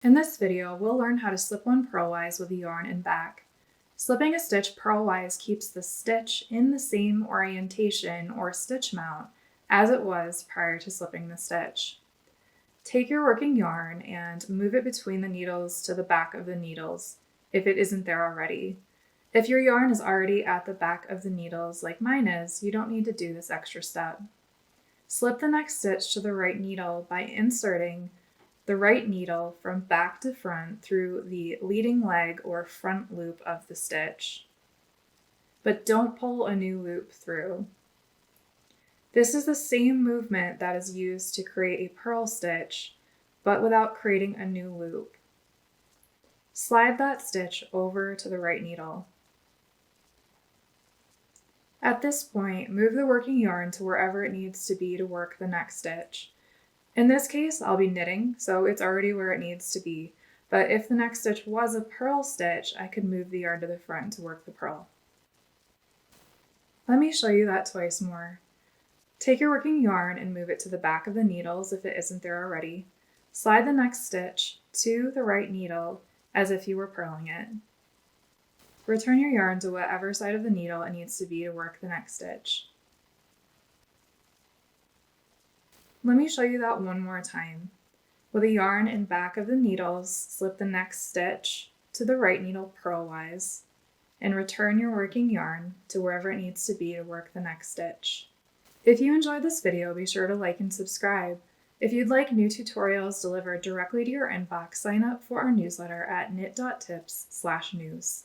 In this video, we'll learn how to slip one purlwise with a yarn and back. Slipping a stitch purlwise keeps the stitch in the same orientation or stitch mount as it was prior to slipping the stitch. Take your working yarn and move it between the needles to the back of the needles if it isn't there already. If your yarn is already at the back of the needles like mine is, you don't need to do this extra step. Slip the next stitch to the right needle by inserting the right needle from back to front through the leading leg or front loop of the stitch. But don't pull a new loop through. This is the same movement that is used to create a purl stitch, but without creating a new loop. Slide that stitch over to the right needle. At this point, move the working yarn to wherever it needs to be to work the next stitch. In this case, I'll be knitting, so it's already where it needs to be. But if the next stitch was a purl stitch, I could move the yarn to the front to work the purl. Let me show you that twice more. Take your working yarn and move it to the back of the needles if it isn't there already. Slide the next stitch to the right needle as if you were purling it. Return your yarn to whatever side of the needle it needs to be to work the next stitch. Let me show you that one more time. With a yarn in back of the needles, slip the next stitch to the right needle purlwise and return your working yarn to wherever it needs to be to work the next stitch. If you enjoyed this video, be sure to like and subscribe. If you'd like new tutorials delivered directly to your inbox, sign up for our newsletter at knit.tips/news.